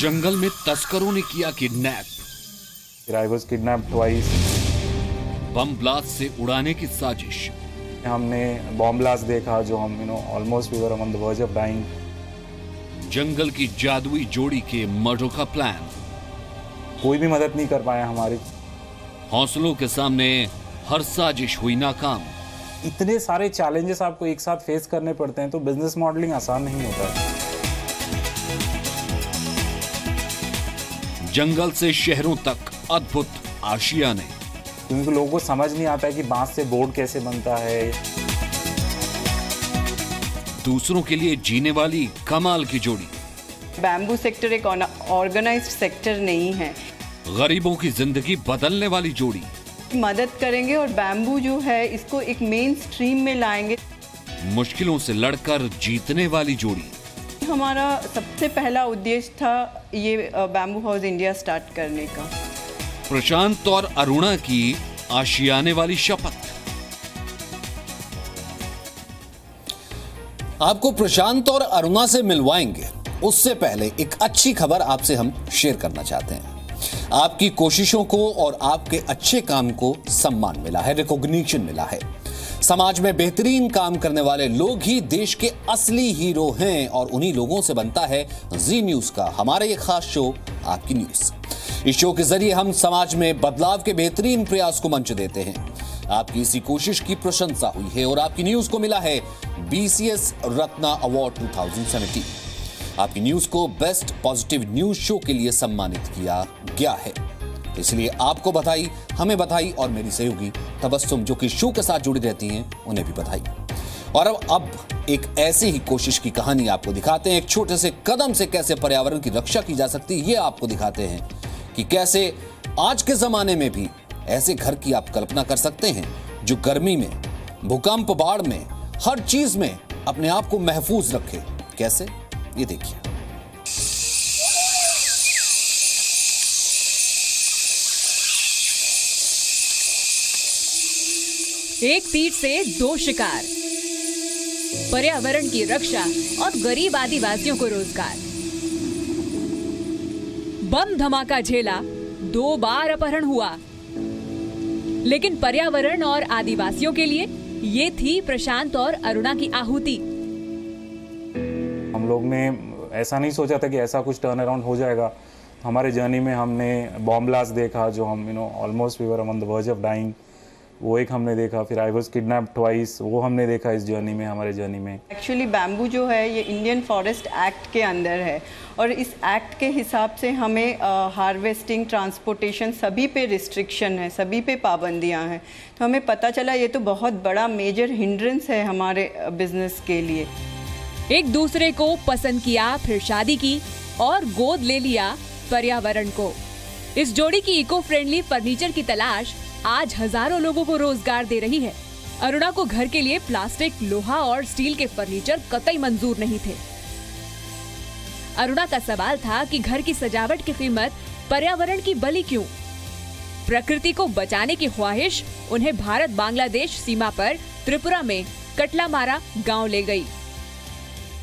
जंगल में तस्करों ने किया kidnap. I was kidnapped twice. Bomb blast से उड़ाने की साजिश। हमने बॉम्ब ब्लास्ट देखा जो हम almost we were on the verge of dying. जंगल की जादुई जोड़ी के मर्डर का प्लान। कोई भी मदद नहीं कर पाया हमारी। हौसलों के सामने हर साजिश हुई नाकाम। इतने सारे चैलेंजेस आपको एक साथ फेस करने पड़ते हैं तो बिजनेस मॉडलिंग आसान नहीं होता है। जंगल से शहरों तक अद्भुत आशियाने। क्योंकि लोगों को समझ नहीं आता है कि बांस से बोर्ड कैसे बनता है। दूसरों के लिए जीने वाली कमाल की जोड़ी। बैम्बू सेक्टर एक ऑर्गेनाइज्ड सेक्टर नहीं है। गरीबों की जिंदगी बदलने वाली जोड़ी। मदद करेंगे और बैम्बू जो है इसको एक मेन स्ट्रीम में लाएंगे। मुश्किलों से लड़कर जीतने वाली जोड़ी। हमारा सबसे पहला उद्देश्य था ये बैम्बू हाउस इंडिया स्टार्ट करने का। प्रशांत और अरुणा की आशियाने वाली शपथ। आपको प्रशांत और अरुणा से मिलवाएंगे, उससे पहले एक अच्छी खबर आपसे हम शेयर करना चाहते हैं। आपकी कोशिशों को और आपके अच्छे काम को सम्मान मिला है, रिकॉग्निशन मिला है। समाज में बेहतरीन काम करने वाले लोग ही देश के असली हीरो हैं और उन्हीं लोगों से बनता है जी न्यूज का हमारा ये खास शो आपकी न्यूज। इस शो के जरिए हम समाज में बदलाव के बेहतरीन प्रयास को मंच देते हैं। आपकी इसी कोशिश की प्रशंसा हुई है और आपकी न्यूज को मिला है BCS रत्ना अवार्ड 2017। आपकी न्यूज को बेस्ट पॉजिटिव न्यूज शो के लिए सम्मानित किया गया है। इसलिए आपको बधाई, हमें बधाई और मेरी सहयोगी तबस्सुम जो कि शो के साथ जुड़ी रहती हैं उन्हें भी बधाई। और अब एक ऐसी ही कोशिश की कहानी आपको दिखाते हैं। एक छोटे से कदम से कैसे पर्यावरण की रक्षा की जा सकती है ये आपको दिखाते हैं कि कैसे आज के जमाने में भी ऐसे घर की आप कल्पना कर सकते हैं जो गर्मी में, भूकंप, बाढ़ में, हर चीज में अपने आप को महफूज रखे। कैसे, ये देखिए। एक तीर से दो शिकार, पर्यावरण की रक्षा और गरीब आदिवासियों को रोजगार। बम धमाका झेला, 2 बार अपहरण हुआ, लेकिन पर्यावरण और आदिवासियों के लिए ये थी प्रशांत और अरुणा की आहुति। हम लोग ने ऐसा नहीं सोचा था कि ऐसा कुछ टर्न अराउंड हो जाएगा। हमारे जर्नी में हमने बॉम्ब ब्लास्ट देखा जो हम almost we were on the verge of dying, वो एक हमने देखा। फिर आई वाज किडनैप्ड ट्वाइस, वो हमने देखा इस जर्नी में, हमारे जर्नी में। एक्चुअली बैम्बू जो है ये इंडियन फॉरेस्ट एक्ट के अंदर है और इस एक्ट के हिसाब से हमें हार्वेस्टिंग, ट्रांसपोर्टेशन सभी पे रिस्ट्रिक्शन है, सभी पे पाबंदियां हैं। तो हमें पता चला ये तो बहुत बड़ा मेजर हिंड्रेंस है हमारे बिजनेस के लिए। एक दूसरे को पसंद किया, फिर शादी की और गोद ले लिया पर्यावरण को। इस जोड़ी की इको फ्रेंडली फर्नीचर की तलाश आज हजारों लोगों को रोजगार दे रही है। अरुणा को घर के लिए प्लास्टिक, लोहा और स्टील के फर्नीचर कतई मंजूर नहीं थे। अरुणा का सवाल था कि घर की सजावट की कीमत पर्यावरण की बलि क्यों? प्रकृति को बचाने की ख्वाहिश उन्हें भारत बांग्लादेश सीमा पर त्रिपुरा में कटलामारा गांव ले गई।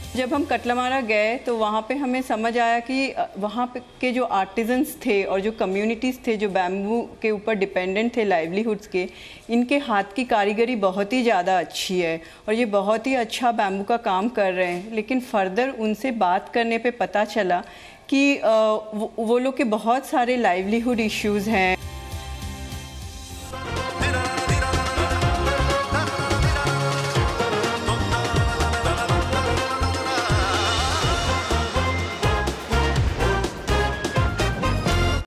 जब हम कटलामारा गए तो वहाँ पे हमें समझ आया कि वहाँ पे के जो आर्टिजन्स थे और जो कम्युनिटीज़ थे जो बैम्बू के ऊपर डिपेंडेंट थे लाइवलीहुड्स के, इनके हाथ की कारीगरी बहुत ही ज़्यादा अच्छी है और ये बहुत ही अच्छा बैम्बू का काम कर रहे हैं। लेकिन फर्दर उनसे बात करने पे पता चला कि वो लोग के बहुत सारे लाइवलीहुड इश्यूज़ हैं।